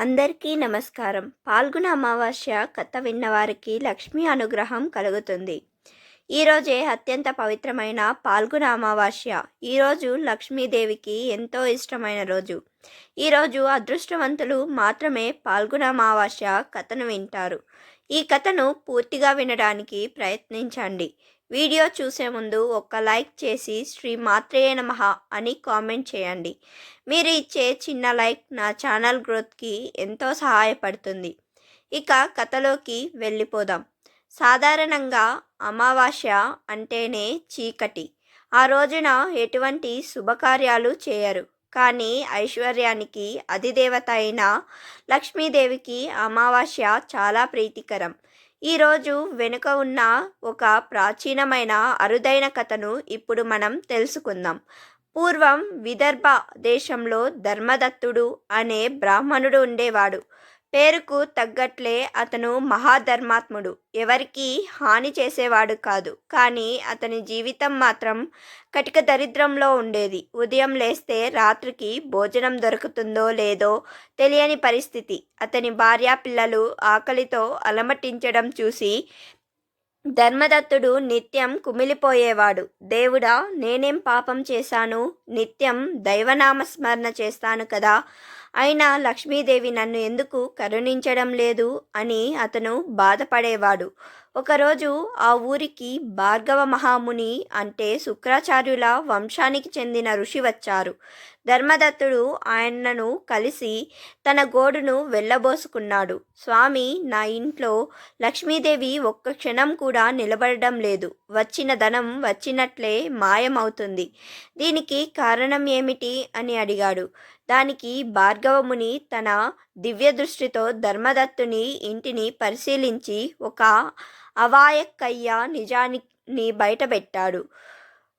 అందరికీ నమస్కారం. పాల్గొన అమావాస్య కథ విన్నవారికి లక్ష్మీ అనుగ్రహం కలుగుతుంది. ఈరోజే అత్యంత పవిత్రమైన పాల్గొన అమావాస్య. ఈరోజు లక్ష్మీదేవికి ఎంతో ఇష్టమైన రోజు. ఈరోజు అదృష్టవంతులు మాత్రమే పాల్గొన అమావాస్య కథను వింటారు. ఈ కథను పూర్తిగా వినడానికి ప్రయత్నించండి. వీడియో చూసే ముందు ఒక లైక్ చేసి శ్రీ మాత్రేయ నమః అని కామెంట్ చేయండి. మీరు ఇచ్చే చిన్న లైక్ నా ఛానల్ గ్రోత్కి ఎంతో సహాయపడుతుంది. ఇక కథలోకి వెళ్ళిపోదాం. సాధారణంగా అమావాస్య అంటేనే చీకటి. ఆ రోజున ఎటువంటి శుభకార్యాలు చేయరు. కానీ ఐశ్వర్యానికి అధిదేవత అయిన లక్ష్మీదేవికి అమావాస్య చాలా ప్రీతికరం. ఈరోజు వెనుక ఉన్న ఒక ప్రాచీనమైన అరుదైన కథను ఇప్పుడు మనం తెలుసుకుందాం. పూర్వం విదర్భ దేశంలో ధర్మదత్తుడు అనే బ్రాహ్మణుడు ఉండేవాడు. పేరుకు తగ్గట్లే అతను మహాధర్మాత్ముడు. ఎవరికీ హాని చేసేవాడు కాదు. కానీ అతని జీవితం మాత్రం కటిక దరిద్రంలో ఉండేది. ఉదయం లేస్తే రాత్రికి భోజనం దొరుకుతుందో లేదో తెలియని పరిస్థితి. అతని భార్య పిల్లలు ఆకలితో అలమటించడం చూసి ధర్మదత్తుడు నిత్యం కుమిలిపోయేవాడు. దేవుడా, నేనేం పాపం చేశాను? నిత్యం దైవనామస్మరణ చేస్తాను కదా, అయినా లక్ష్మీదేవి నన్ను ఎందుకు కరుణించడం లేదు అని అతను బాధపడేవాడు. ఒకరోజు ఆ ఊరికి భార్గవ మహాముని అంటే శుక్రాచార్యుల వంశానికి చెందిన ఋషి వచ్చారు. ధర్మదత్తుడు ఆయనను కలిసి తన గోడును వెళ్ళబోసుకున్నాడు. స్వామి, నా ఇంట్లో లక్ష్మీదేవి ఒక్క క్షణం కూడా నిలబడడం లేదు. వచ్చిన ధనం వచ్చినట్లే మాయమవుతుంది. దీనికి కారణం ఏమిటి అని అడిగాడు. దానికి భార్గవముని తన దివ్య దృష్టితో ధర్మదత్తుని ఇంటిని పరిశీలించి ఒక అవాయక్కయ్య నిజాన్ని బయటపెట్టాడు.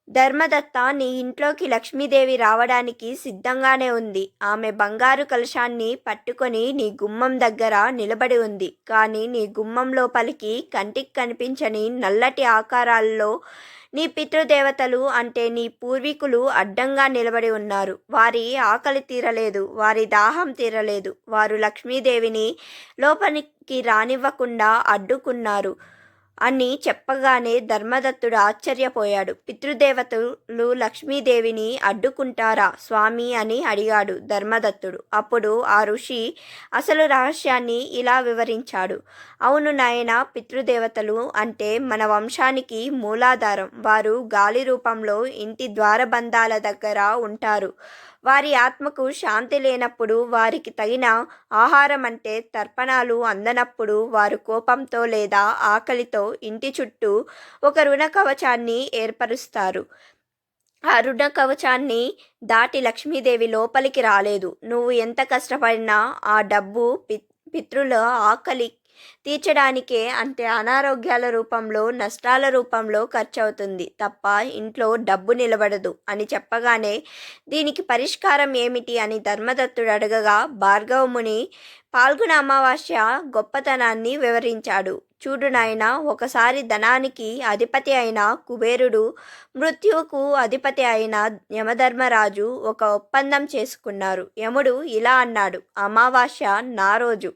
ధర్మదత్త, నీ ఇంట్లోకి లక్ష్మీదేవి రావడానికి సిద్ధంగానే ఉంది. ఆమె బంగారు కలశాన్ని పట్టుకొని నీ గుమ్మం దగ్గర నిలబడి ఉంది. కానీ నీ గుమ్మం లోపలికి కంటికి కనిపించని నల్లటి ఆకారాల్లో నీ పితృదేవతలు అంటే నీ పూర్వీకులు అడ్డంగా నిలబడి ఉన్నారు. వారి ఆకలి తీరలేదు, వారి దాహం తీరలేదు. వారు లక్ష్మీదేవిని లోపలికి రానివ్వకుండా అడ్డుకున్నారు అని చెప్పగానే ధర్మదత్తుడు ఆశ్చర్యపోయాడు. పితృదేవతలు లక్ష్మీదేవిని అడ్డుకుంటారా స్వామి అని అడిగాడు ధర్మదత్తుడు. అప్పుడు ఆ ఋషి అసలు రహస్యాన్ని ఇలా వివరించాడు. అవును నాయన, పితృదేవతలు అంటే మన వంశానికి మూలాధారం. వారు గాలి రూపంలో ఇంటి ద్వారబంధాల దగ్గర ఉంటారు. వారి ఆత్మకు శాంతి లేనప్పుడు, వారికి తగిన ఆహారం అంటే తర్పణాలు అందనప్పుడు వారు కోపంతో లేదా ఆకలితో ఇంటి చుట్టూ ఒక రుణ కవచాన్ని ఏర్పరుస్తారు. ఆ రుణ కవచాన్ని దాటి లక్ష్మీదేవి లోపలికి రాలేదు. నువ్వు ఎంత కష్టపడినా ఆ డబ్బు పితృల ఆకలి తీర్చడానికే, అంటే అనారోగ్యాల రూపంలో, నష్టాల రూపంలో ఖర్చవుతుంది తప్ప ఇంట్లో డబ్బు నిలబడదు అని చెప్పగానే దీనికి పరిష్కారం ఏమిటి అని ధర్మదత్తుడు అడగగా భార్గవముని పాల్గొన అమావాస్య గొప్పతనాన్ని వివరించాడు. చూడు నాయన, ఒకసారి ధనానికి అధిపతి అయిన కుబేరుడు మృత్యువుకు అధిపతి అయిన యమధర్మరాజు ఒక ఒప్పందం చేసుకున్నారు. యముడు ఇలా అన్నాడు, అమావాస్య నా రోజు.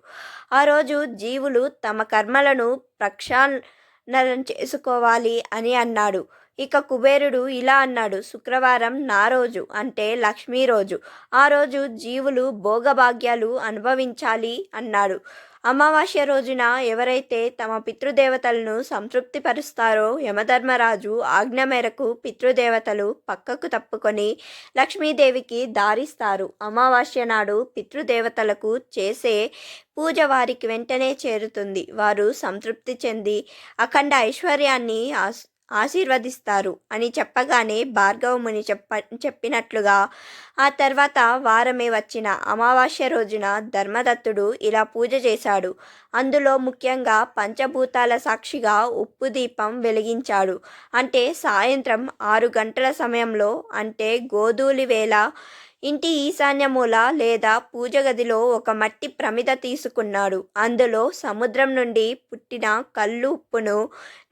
ఆ రోజు జీవులు తమ కర్మలను ప్రక్షాళన చేసుకోవాలి అని అన్నాడు. ఇక కుబేరుడు ఇలా అన్నాడు, శుక్రవారం నా రోజు, అంటే లక్ష్మీ రోజు. ఆ రోజు జీవులు భోగభాగ్యాలు అనుభవించాలి అన్నాడు. అమావాస్య రోజున ఎవరైతే తమ పితృదేవతలను సంతృప్తిపరుస్తారో యమధర్మరాజు ఆజ్ఞ మేరకు పితృదేవతలు పక్కకు తప్పుకొని లక్ష్మీదేవికి దారిస్తారు. అమావాస్య నాడు పితృదేవతలకు చేసే పూజ వారికి వెంటనే చేరుతుంది. వారు సంతృప్తి చెంది అఖండ ఐశ్వర్యాన్ని ఆశీర్వదిస్తారు అని చెప్పగానే భార్గవముని చెప్పినట్లుగా ఆ తర్వాత వారమే వచ్చిన అమావాస్య రోజున ధర్మదత్తుడు ఇలా పూజ చేశాడు. అందులో ముఖ్యంగా పంచభూతాల సాక్షిగా ఉప్పు దీపం వెలిగించాడు. అంటే సాయంత్రం 6 గంటల సమయంలో, అంటే గోధూళి వేళ ఇంటి ఈశాన్య మూల లేదా పూజ గదిలో ఒక మట్టి ప్రమిద తీసుకున్నాడు. అందులో సముద్రం నుండి పుట్టిన కల్లు ఉప్పును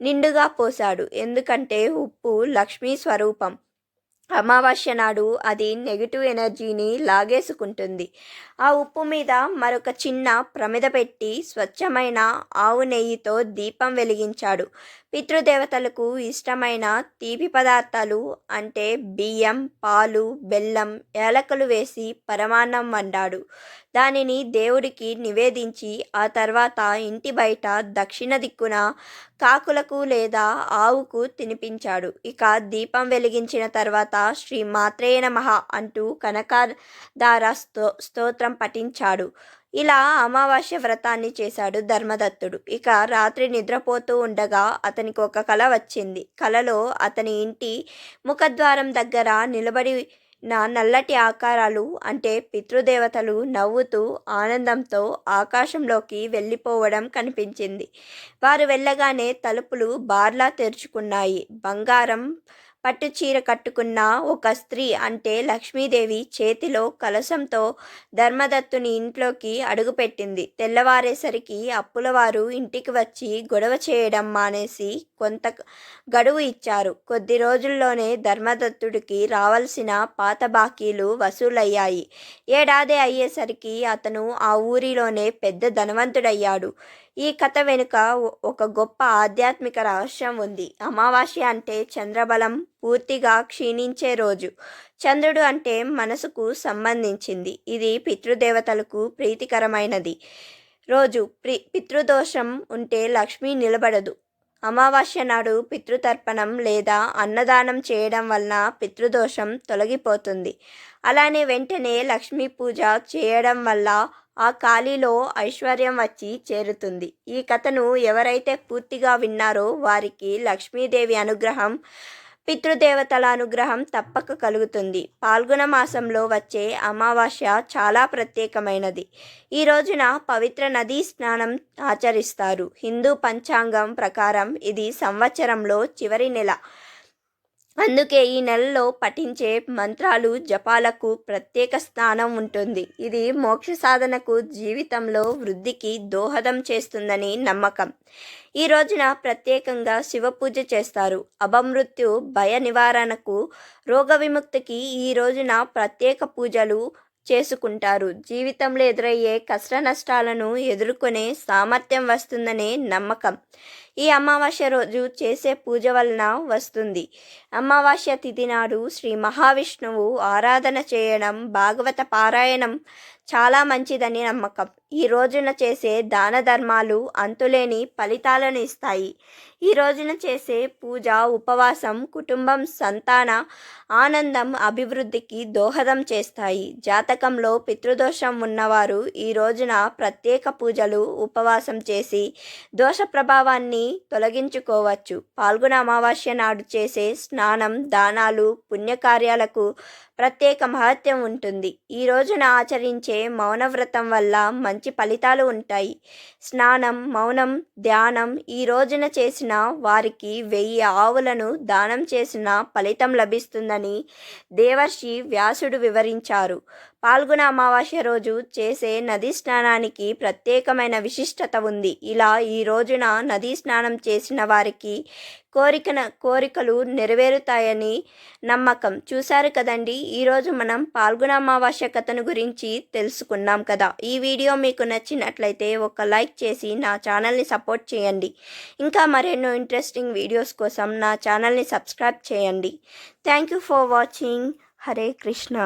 నిండుగా పోశాడు. ఎందుకంటే ఉప్పు లక్ష్మీ స్వరూపం. అమావాస్య నాడు అది నెగిటివ్ ఎనర్జీని లాగేసుకుంటుంది. ఆ ఉప్పు మీద మరొక చిన్న ప్రమిద పెట్టి స్వచ్ఛమైన ఆవు నెయ్యితో దీపం వెలిగించాడు. పితృదేవతలకు ఇష్టమైన తీపి పదార్థాలు అంటే బియ్యం, పాలు, బెల్లం, యాలకులు వేసి పరమాన్నం వండాడు. దానిని దేవుడికి నివేదించి ఆ తర్వాత ఇంటి బయట దక్షిణ దిక్కున కాకులకు లేదా ఆవుకు తినిపించాడు. ఇక దీపం వెలిగించిన తర్వాత శ్రీ మాత్రే నమః అంటూ కనకదార స్తోత్రం పఠించాడు. ఇలా అమావాస్య వ్రతాన్ని చేశాడు ధర్మదత్తుడు. ఇక రాత్రి నిద్రపోతూ ఉండగా అతనికి ఒక కల వచ్చింది. కలలో అతని ఇంటి ముఖద్వారం దగ్గర నిలబడి నల్లటి ఆకారాలు అంటే పితృదేవతలు నవ్వుతూ ఆనందంతో ఆకాశంలోకి వెళ్ళిపోవడం కనిపించింది. వారు వెళ్ళగానే తలుపులు బార్లా తెరుచుకున్నాయి. బంగారం పట్టు చీర కట్టుకున్న ఒక స్త్రీ అంటే లక్ష్మీదేవి చేతిలో కలశంతో ధర్మదత్తుని ఇంట్లోకి అడుగుపెట్టింది. తెల్లవారేసరికి అప్పులవారు ఇంటికి వచ్చి గొడవ చేయడం మానేసి కొంత గడువు ఇచ్చారు. కొద్ది రోజుల్లోనే ధర్మదత్తుడికి రావాల్సిన పాత బాకీలు వసూలయ్యాయి. ఏడాది అయ్యేసరికి అతను ఆ ఊరిలోనే పెద్ద ధనవంతుడయ్యాడు. ఈ కథ వెనుక ఒక గొప్ప ఆధ్యాత్మిక రహస్యం ఉంది. అమావాస్య అంటే చంద్రబలం పూర్తిగా క్షీణించే రోజు. చంద్రుడు అంటే మనసుకు సంబంధించింది. ఇది పితృదేవతలకు ప్రీతికరమైనది రోజు. పితృదోషం ఉంటే లక్ష్మి నిలబడదు. అమావాస్య నాడు పితృతర్పణం లేదా అన్నదానం చేయడం వలన పితృదోషం తొలగిపోతుంది. అలానే వెంటనే లక్ష్మీ పూజ చేయడం వల్ల ఆ ఖాళీలో ఐశ్వర్యం వచ్చి చేరుతుంది. ఈ కథను ఎవరైతే పూర్తిగా విన్నారో వారికి లక్ష్మీదేవి అనుగ్రహం, పితృదేవతల అనుగ్రహం తప్పక కలుగుతుంది. పాల్గొన మాసంలో వచ్చే అమావాస్య చాలా ప్రత్యేకమైనది. ఈ రోజున పవిత్ర నదీ స్నానం ఆచరిస్తారు. హిందూ పంచాంగం ప్రకారం ఇది సంవత్సరంలో చివరి నెల. అందుకే ఈ నెలలో పఠించే మంత్రాలు, జపాలకు ప్రత్యేక స్థానం ఉంటుంది. ఇది మోక్ష సాధనకు, జీవితంలో వృద్ధికి దోహదం చేస్తుందని నమ్మకం. ఈ రోజున ప్రత్యేకంగా శివ పూజ చేస్తారు. అపమృత్యు, భయ నివారణకు, రోగ విముక్తికి ఈ రోజున ప్రత్యేక పూజలు చేసుకుంటారు. జీవితంలో ఎదురయ్యే కష్ట నష్టాలను ఎదుర్కొనే సామర్థ్యం వస్తుందనే నమ్మకం ఈ అమావాస్య రోజు చేసే పూజ వలన వస్తుంది. అమావాస్య తిథి నాడు శ్రీ మహావిష్ణువు ఆరాధన చేయడం, భాగవత పారాయణం చాలా మంచిదని నమ్మకం. ఈ రోజున చేసే దాన ధర్మాలు అంతులేని ఫలితాలను ఇస్తాయి. ఈ రోజున చేసే పూజ, ఉపవాసం కుటుంబం, సంతాన ఆనందం, అభివృద్ధికి దోహదం చేస్తాయి. జాతకంలో పితృదోషం ఉన్నవారు ఈ రోజున ప్రత్యేక పూజలు, ఉపవాసం చేసి దోష ప్రభావాన్ని తొలగించుకోవచ్చు. పాల్గొన అమావాస్య నాడు చేసే స్నానం, దానాలు, పుణ్యకార్యాలకు ప్రత్యేక మహత్యం ఉంటుంది. ఈ రోజున ఆచరించే మౌనవ్రతం వల్ల మంచి ఫలితాలు ఉంటాయి. స్నానం, మౌనం, ధ్యానం ఈ రోజున చేసిన వారికి 1000 ఆవులను దానం చేసిన ఫలితం లభిస్తుందని దేవర్షి వ్యాసుడు వివరించారు. పాల్గొన అమావాస్య రోజు చేసే నదీ స్నానానికి ప్రత్యేకమైన విశిష్టత ఉంది. ఇలా ఈ రోజున నదీ స్నానం చేసిన వారికి కోరికలు నెరవేరుతాయని నమ్మకం. చూశారు కదండి, ఈరోజు మనం పాల్గొన అమావాస్య కథను గురించి తెలుసుకున్నాం కదా. ఈ వీడియో మీకు నచ్చినట్లయితే ఒక లైక్ చేసి నా ఛానల్ని సపోర్ట్ చేయండి. ఇంకా మరెన్నో ఇంట్రెస్టింగ్ వీడియోస్ కోసం నా ఛానల్ని సబ్స్క్రైబ్ చేయండి. Thank you for watching. Hare Krishna.